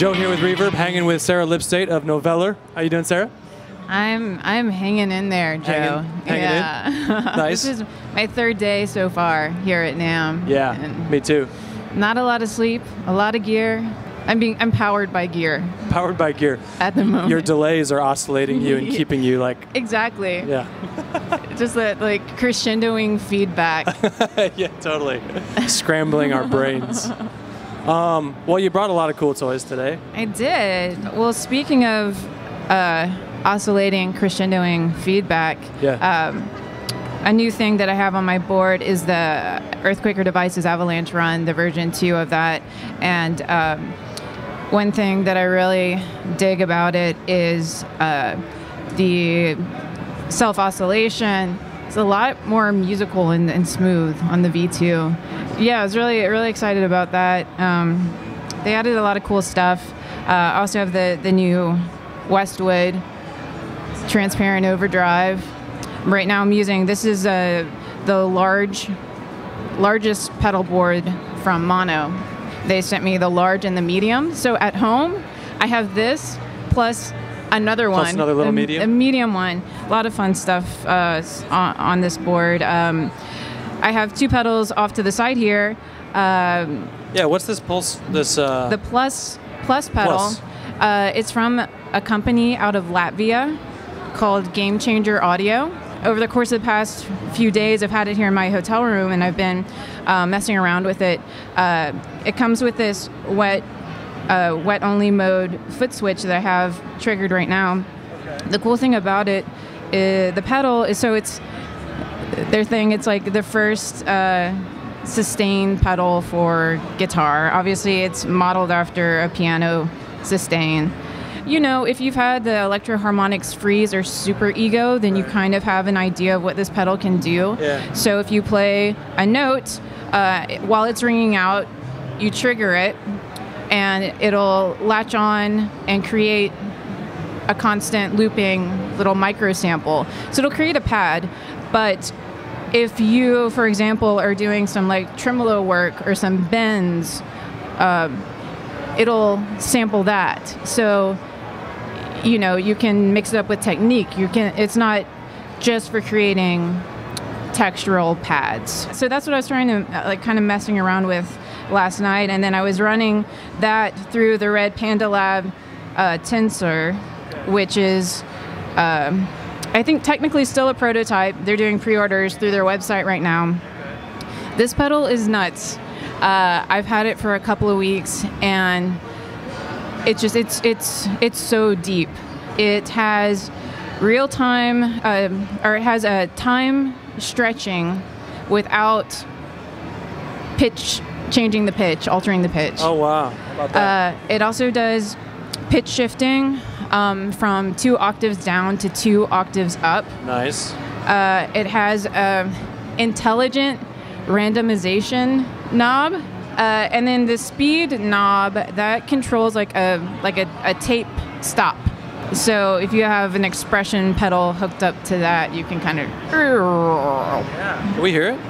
Joe here with Reverb, hanging with Sarah Lipstate of Noveller. How you doing, Sarah? I'm hanging in there, Joe. Hanging in? Nice. This is my third day so far here at NAMM. Yeah, and me too. Not a lot of sleep, a lot of gear. I'm powered by gear. Powered by gear. At the moment. Your delays are oscillating you and keeping you like... Exactly. Yeah. Just that like crescendoing feedback. Yeah, totally. Scrambling our brains. Well, you brought a lot of cool toys today. I did. Well, speaking of oscillating, crescendoing feedback, a new thing that I have on my board is the Earthquaker Devices Avalanche run, the version 2 of that. And one thing that I really dig about it is the self-oscillation. It's a lot more musical and smooth on the V2. Yeah, I was really excited about that. They added a lot of cool stuff. I also have the new Westwood transparent overdrive. Right now I'm using, this is the largest pedal board from Mono. They sent me the large and the medium. So at home, I have this plus another one. Plus another little medium? A medium one. A lot of fun stuff on this board. I have 2 pedals off to the side here. Yeah, what's this pulse? The plus pedal. Plus. It's from a company out of Latvia called Game Changer Audio. Over the course of the past few days, I've had it here in my hotel room, and I've been messing around with it. It comes with this wet-only mode foot switch that I have triggered right now. Okay. The cool thing about it is the pedal is, so it's their thing. It's like the first sustain pedal for guitar. Obviously, it's modeled after a piano sustain. You know, if you've had the Electro Harmonics Freeze or Super Ego, then you kind of have an idea of what this pedal can do. Yeah. So if you play a note, while it's ringing out, you trigger it, and it'll latch on and create a constant looping little micro sample. So it'll create a pad, but if you, for example, are doing some like tremolo work or some bends, it'll sample that. So, you know, you can mix it up with technique. It's not just for creating textural pads. So that's what I was trying to, like, kind of messing around with last night. And then I was running that through the Red Panda Lab Tensor, which is, I think technically still a prototype. They're doing pre-orders through their website right now. This pedal is nuts. I've had it for a couple of weeks, and it's just it's so deep. It has real time, or it has a time stretching without changing the pitch, altering the pitch. Oh wow! How about that? It also does pitch shifting from 2 octaves down to 2 octaves up. Nice. It has intelligent randomization knob, and then the speed knob that controls like a tape stop. So if you have an expression pedal hooked up to that, you can kind of. Yeah. Can we hear it?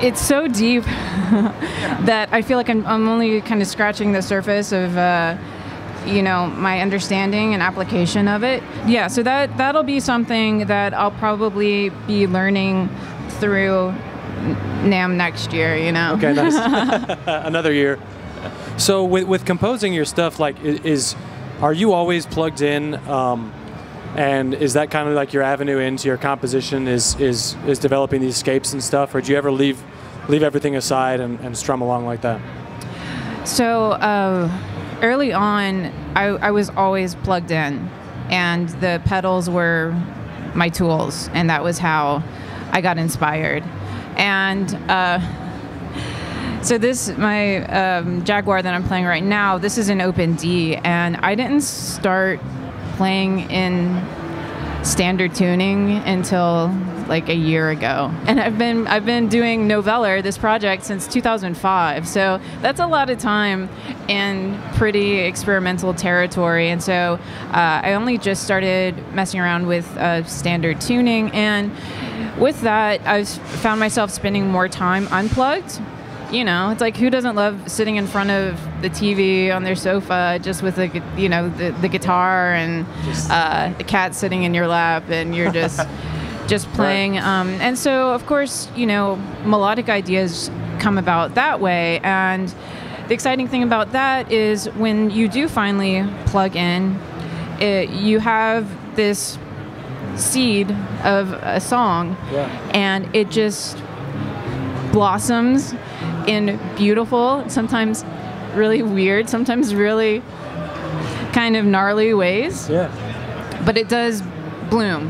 It's so deep that I feel like I'm only kind of scratching the surface of you know, my understanding and application of it. Yeah, so that'll be something that I'll probably be learning through NAMM next year, you know. Okay, nice. Another year. So with composing your stuff, like, are you always plugged in? And is that kind of like your avenue into your composition? Is developing these scapes and stuff, or do you ever leave everything aside and strum along like that? So early on, I was always plugged in, and the pedals were my tools, and that was how I got inspired. And so my Jaguar that I'm playing right now, this is an open D, and I didn't start playing in standard tuning until like a year ago, and I've been doing Noveller, this project, since 2005. So that's a lot of time in pretty experimental territory. And so I only just started messing around with standard tuning, and with that, I've found myself spending more time unplugged. You know, it's like, who doesn't love sitting in front of the TV on their sofa just with the guitar and the cat sitting in your lap, and you're just playing. Right. And so, of course, melodic ideas come about that way. And the exciting thing about that is when you do finally plug in, you have this seed of a song, and it just blossoms in beautiful, sometimes really weird, sometimes really kind of gnarly ways. Yeah. But it does bloom.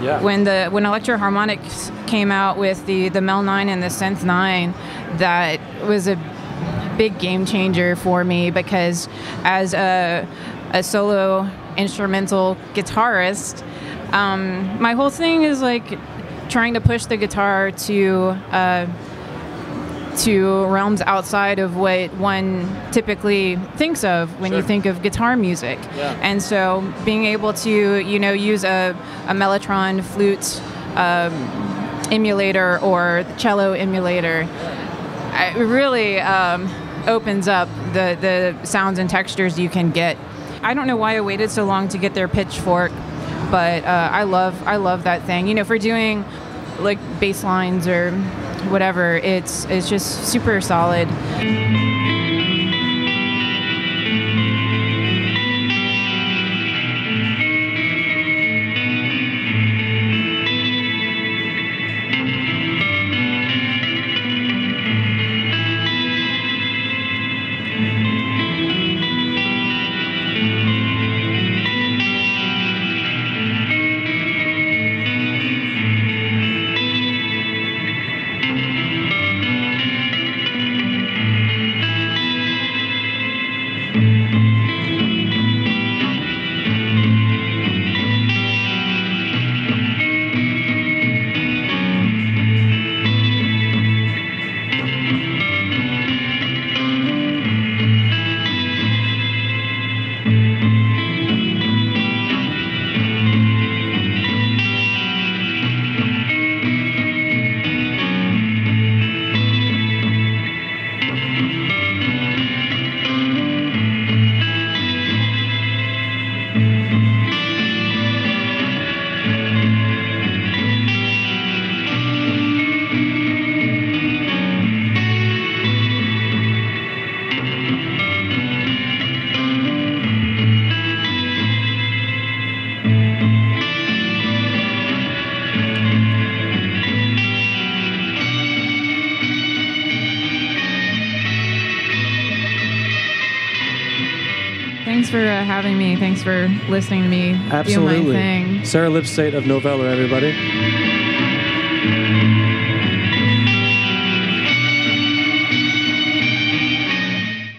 Yeah. When Electro Harmonics came out with the Mel 9 and the Synth 9, that was a big game changer for me, because as a solo instrumental guitarist, my whole thing is like trying to push the guitar to realms outside of what one typically thinks of when you think of guitar music. Yeah. And so being able to, use a Mellotron flute emulator or the cello emulator, it really opens up the sounds and textures you can get. I don't know why I waited so long to get their Pitchfork, but I love that thing. For doing like bass lines or whatever, it's just super solid. Thanks for having me. Thanks for listening to me do my thing. Sarah Lipstate of Noveller, everybody.